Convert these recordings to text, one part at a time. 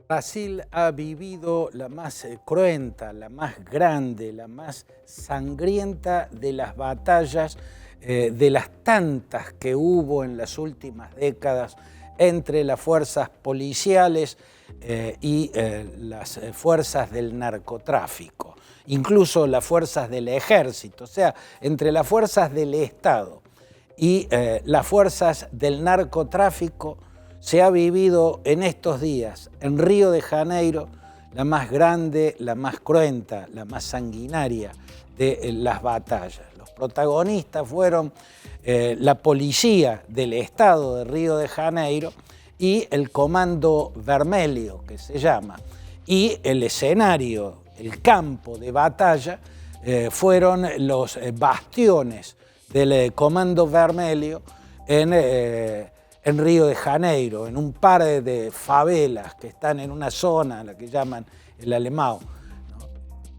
Brasil ha vivido la más cruenta, la más grande, la más sangrienta de las batallas, de las tantas que hubo en las últimas décadas entre las fuerzas policiales y las fuerzas del narcotráfico, incluso las fuerzas del ejército, o sea, entre las fuerzas del Estado y las fuerzas del narcotráfico. Se ha vivido en estos días en Río de Janeiro la más grande, la más cruenta, la más sanguinaria de las batallas. Los protagonistas fueron la policía del estado de Río de Janeiro y el Comando Vermelho, que se llama, y el escenario, el campo de batalla, fueron los bastiones del Comando Vermelho en Río de Janeiro, en un par de favelas que están en una zona, la que llaman el Alemão.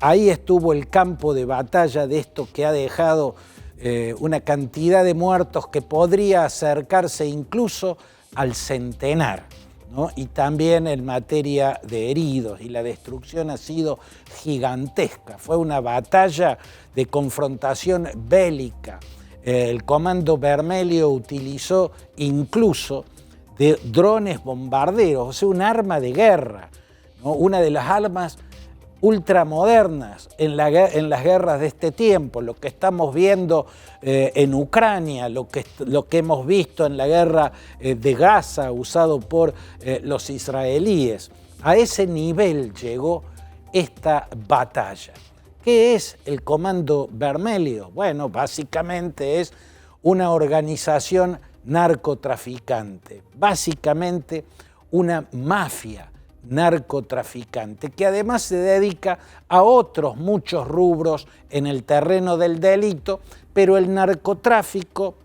Ahí estuvo el campo de batalla de esto que ha dejado una cantidad de muertos que podría acercarse incluso al centenar, ¿no? Y también en materia de heridos, y la destrucción ha sido gigantesca. Fue una batalla de confrontación bélica. El Comando Vermelho utilizó incluso de drones bombarderos, o sea, un arma de guerra, ¿no? Una de las armas ultramodernas en las guerras de este tiempo, lo que estamos viendo en Ucrania, lo que hemos visto en la guerra de Gaza usado por los israelíes. A ese nivel llegó esta batalla. ¿Qué es el Comando Vermelho? Bueno, básicamente es una organización narcotraficante, básicamente una mafia narcotraficante, que además se dedica a otros muchos rubros en el terreno del delito, pero el narcotráfico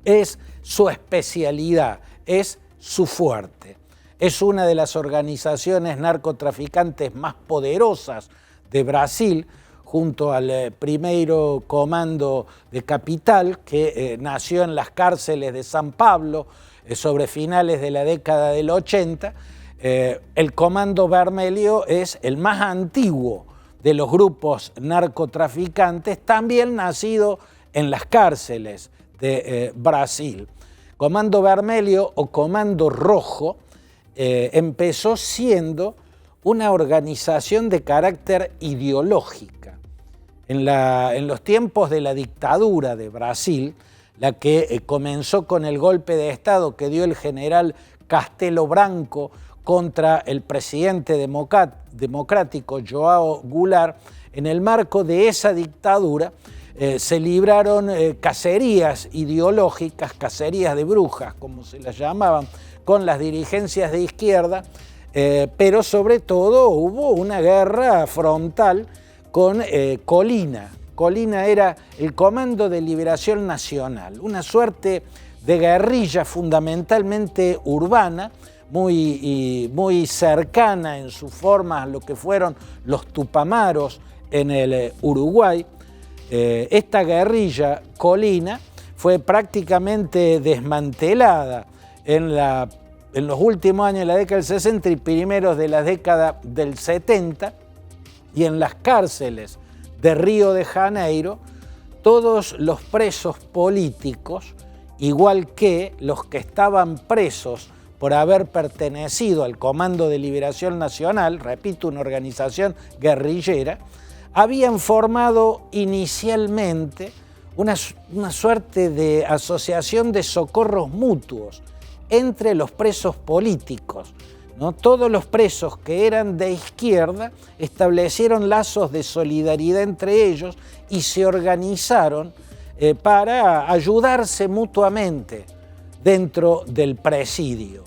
es su especialidad, es su fuerte. Es una de las organizaciones narcotraficantes más poderosas de Brasil, junto al primeiro comando de capital que nació en las cárceles de San Pablo sobre finales de la década del 80. El Comando Vermelho es el más antiguo de los grupos narcotraficantes, también nacido en las cárceles de Brasil. Comando Vermelho o Comando Rojo empezó siendo una organización de carácter ideológica. En los tiempos de la dictadura de Brasil, la que comenzó con el golpe de Estado que dio el general Castelo Branco contra el presidente democrático João Goulart, en el marco de esa dictadura se libraron cacerías ideológicas, cacerías de brujas, como se las llamaban, con las dirigencias de izquierda, pero sobre todo hubo una guerra frontal con Colina. Colina era el Comando de Liberación Nacional, una suerte de guerrilla fundamentalmente urbana, muy cercana en su forma a lo que fueron los tupamaros en el Uruguay. Esta guerrilla Colina fue prácticamente desmantelada en los últimos años de la década del 60 y primeros de la década del 70, y en las cárceles de Río de Janeiro, todos los presos políticos, igual que los que estaban presos por haber pertenecido al Comando de Liberación Nacional, repito, una organización guerrillera, habían formado inicialmente una suerte de asociación de socorros mutuos entre los presos políticos, ¿no? Todos los presos que eran de izquierda establecieron lazos de solidaridad entre ellos y se organizaron para ayudarse mutuamente dentro del presidio.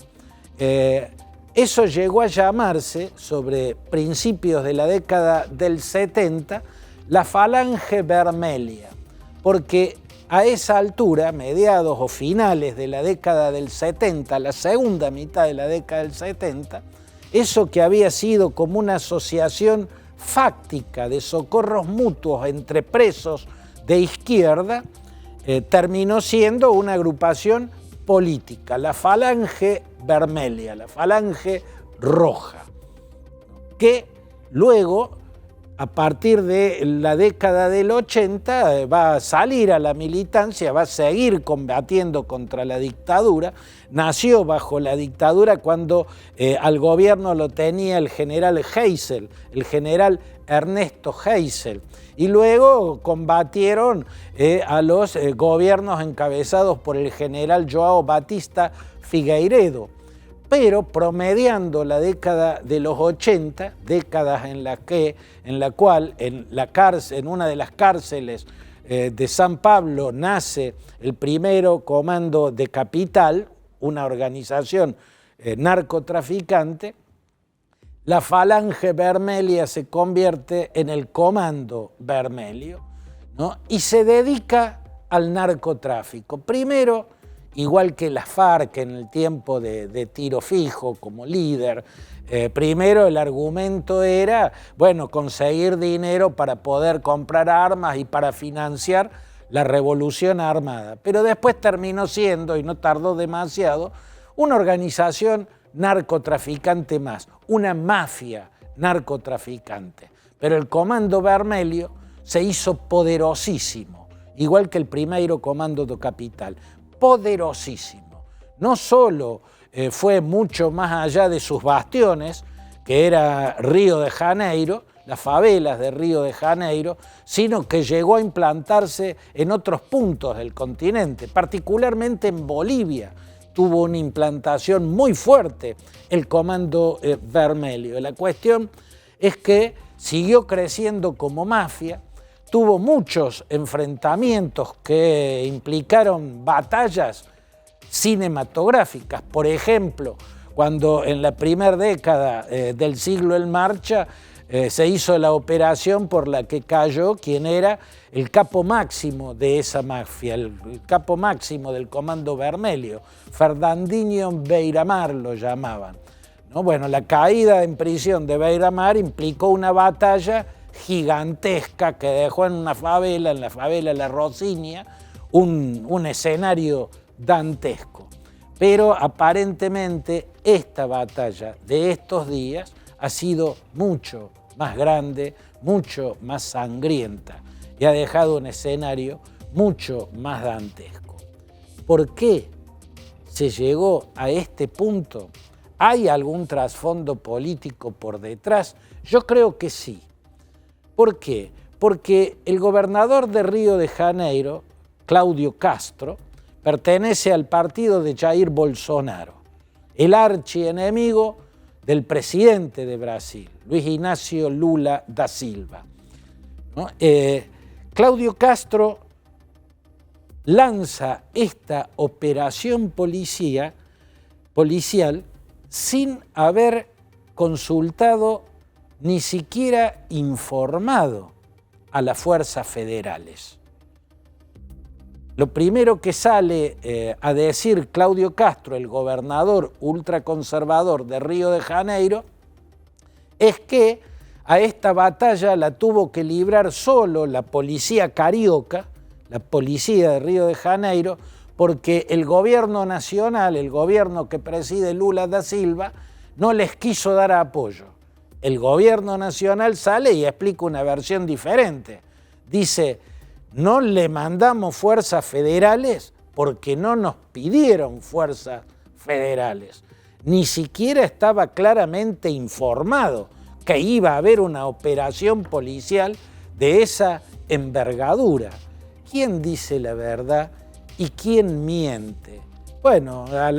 Eso llegó a llamarse, sobre principios de la década del 70, la Falange Vermelha, porque a esa altura, mediados o finales de la década del 70, la segunda mitad de la década del 70, eso que había sido como una asociación fáctica de socorros mutuos entre presos de izquierda, terminó siendo una agrupación política, la Falange Vermelha, la Falange Roja. que luego, a partir de la década del 80, va a salir a la militancia, va a seguir combatiendo contra la dictadura. Nació bajo la dictadura cuando al gobierno lo tenía el general Geisel, el general Ernesto Geisel, y luego combatieron a los gobiernos encabezados por el general João Batista Figueiredo. Pero promediando la década de los 80, décadas en la cual en una de las cárceles de San Pablo nace el primero comando de Capital, una organización narcotraficante, la Falange Vermelha se convierte en el Comando Vermelho, ¿no? Y se dedica al narcotráfico. Primero, igual que las FARC en el tiempo de Tiro Fijo como líder, primero el argumento era, bueno, conseguir dinero para poder comprar armas y para financiar la revolución armada. Pero después terminó siendo, y no tardó demasiado, una organización narcotraficante más, una mafia narcotraficante. Pero el Comando Vermelho se hizo poderosísimo, igual que el primero Comando do Capital. Poderosísimo. No solo fue mucho más allá de sus bastiones, que era Río de Janeiro, las favelas de Río de Janeiro, sino que llegó a implantarse en otros puntos del continente, particularmente en Bolivia. Tuvo una implantación muy fuerte el Comando Vermelho. La cuestión es que siguió creciendo como mafia, tuvo muchos enfrentamientos que implicaron batallas cinematográficas. Por ejemplo, cuando en la primera década del siglo en marcha se hizo la operación por la que cayó quien era el capo máximo de esa mafia, el capo máximo del Comando Vermelho, Fernandinho Beiramar lo llamaban, ¿no? Bueno, la caída en prisión de Beiramar implicó una batalla gigantesca que dejó en la favela La Rosinia, un escenario dantesco. Pero aparentemente esta batalla de estos días ha sido mucho más grande, mucho más sangrienta y ha dejado un escenario mucho más dantesco. ¿Por qué se llegó a este punto? ¿Hay algún trasfondo político por detrás? Yo creo que sí. ¿Por qué? Porque el gobernador de Río de Janeiro, Cláudio Castro, pertenece al partido de Jair Bolsonaro, el archienemigo del presidente de Brasil, Luis Inácio Lula da Silva, ¿no? Cláudio Castro lanza esta operación policial sin haber consultado ni siquiera informado a las fuerzas federales. Lo primero que sale a decir Cláudio Castro, el gobernador ultraconservador de Río de Janeiro, es que a esta batalla la tuvo que librar solo la policía carioca, la policía de Río de Janeiro, porque el gobierno nacional, el gobierno que preside Lula da Silva, no les quiso dar apoyo. El gobierno nacional sale y explica una versión diferente. Dice, no le mandamos fuerzas federales porque no nos pidieron fuerzas federales. Ni siquiera estaba claramente informado que iba a haber una operación policial de esa envergadura. ¿Quién dice la verdad y quién miente? Bueno, a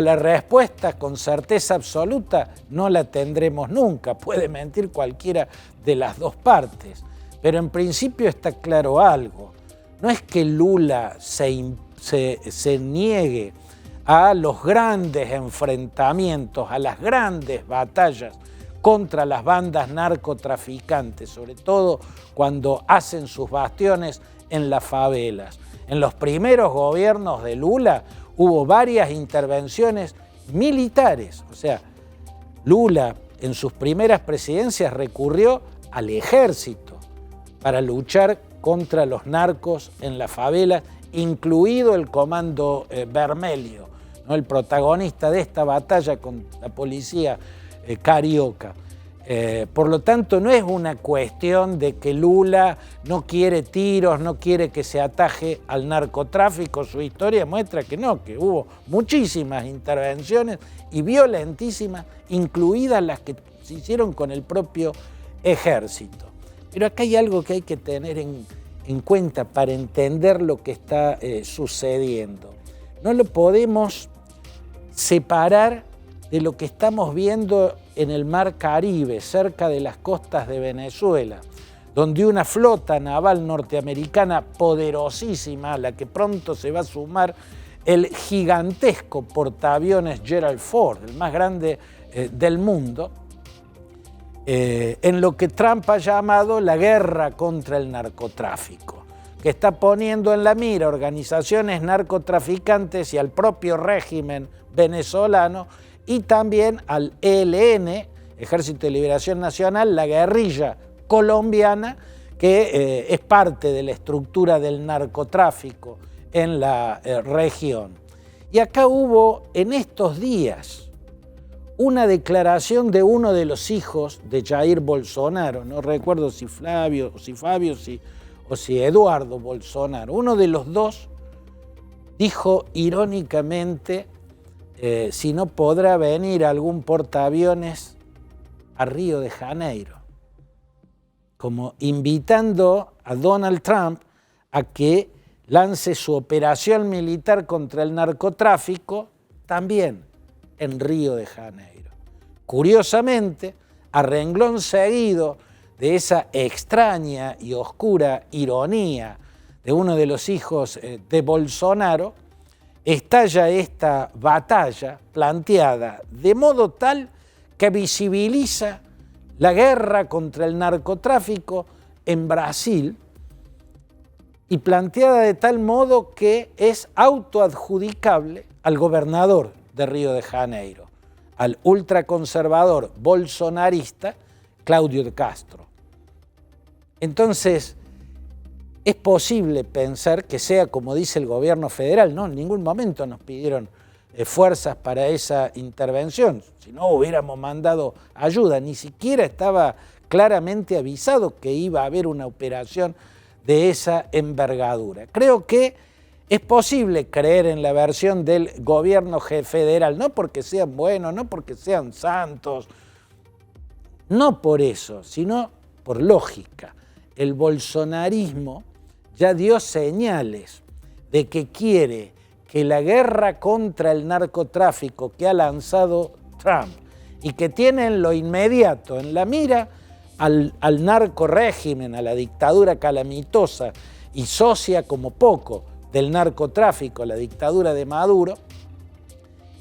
la respuesta con certeza absoluta no la tendremos nunca. Puede mentir cualquiera de las dos partes. Pero en principio está claro algo. No es que Lula se niegue a los grandes enfrentamientos, a las grandes batallas contra las bandas narcotraficantes, sobre todo cuando hacen sus bastiones en las favelas. En los primeros gobiernos de Lula hubo varias intervenciones militares. O sea, Lula en sus primeras presidencias recurrió al ejército para luchar contra los narcos en la favela, incluido el Comando Vermelho, ¿no? El protagonista de esta batalla con la policía carioca. Por lo tanto, no es una cuestión de que Lula no quiere tiros, no quiere que se ataje al narcotráfico. Su historia muestra que no, que hubo muchísimas intervenciones y violentísimas, incluidas las que se hicieron con el propio ejército. Pero acá hay algo que hay que tener en cuenta para entender lo que está sucediendo. No lo podemos separar de lo que estamos viendo en el Mar Caribe, cerca de las costas de Venezuela, donde una flota naval norteamericana poderosísima, a la que pronto se va a sumar el gigantesco portaaviones Gerald Ford, el más grande del mundo, en lo que Trump ha llamado la guerra contra el narcotráfico, que está poniendo en la mira organizaciones narcotraficantes y al propio régimen venezolano, y también al ELN, Ejército de Liberación Nacional, la guerrilla colombiana, que es parte de la estructura del narcotráfico en la región. Y acá hubo en estos días una declaración de uno de los hijos de Jair Bolsonaro, no recuerdo si Fabio o si Eduardo Bolsonaro, uno de los dos dijo irónicamente si no podrá venir algún portaaviones a Río de Janeiro, como invitando a Donald Trump a que lance su operación militar contra el narcotráfico también en Río de Janeiro. Curiosamente, a renglón seguido de esa extraña y oscura ironía de uno de los hijos de Bolsonaro, estalla esta batalla planteada de modo tal que visibiliza la guerra contra el narcotráfico en Brasil y planteada de tal modo que es autoadjudicable al gobernador de Río de Janeiro, al ultraconservador bolsonarista Cláudio de Castro. Entonces, es posible pensar que sea como dice el gobierno federal, no, en ningún momento nos pidieron fuerzas para esa intervención, si no hubiéramos mandado ayuda, ni siquiera estaba claramente avisado que iba a haber una operación de esa envergadura. Creo que es posible creer en la versión del gobierno federal, no porque sean buenos, no porque sean santos, no por eso, sino por lógica. El bolsonarismo ya dio señales de que quiere que la guerra contra el narcotráfico que ha lanzado Trump y que tiene en lo inmediato en la mira al narcorrégimen, a la dictadura calamitosa y socia como poco del narcotráfico, la dictadura de Maduro,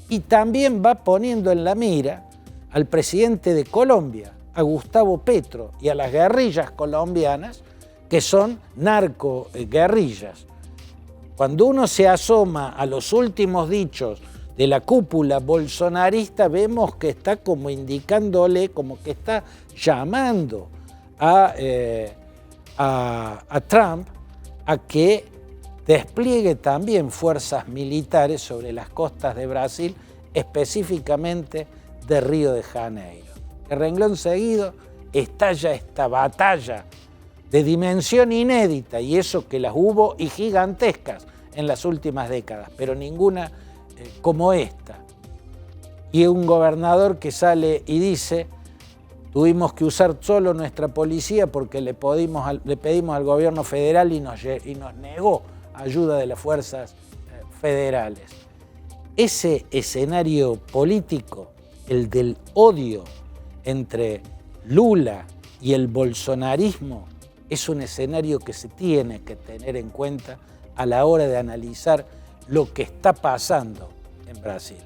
y también va poniendo en la mira al presidente de Colombia, a Gustavo Petro, y a las guerrillas colombianas, que son narcoguerrillas. Cuando uno se asoma a los últimos dichos de la cúpula bolsonarista, vemos que está como indicándole, como que está llamando a Trump a que despliegue también fuerzas militares sobre las costas de Brasil, específicamente de Río de Janeiro. De renglón seguido estalla esta batalla de dimensión inédita, y eso que las hubo y gigantescas en las últimas décadas, pero ninguna como esta. Y un gobernador que sale y dice: tuvimos que usar solo nuestra policía porque le pedimos al gobierno federal y nos negó ayuda de las fuerzas federales. Ese escenario político, el del odio entre Lula y el bolsonarismo, es un escenario que se tiene que tener en cuenta a la hora de analizar lo que está pasando en Brasil.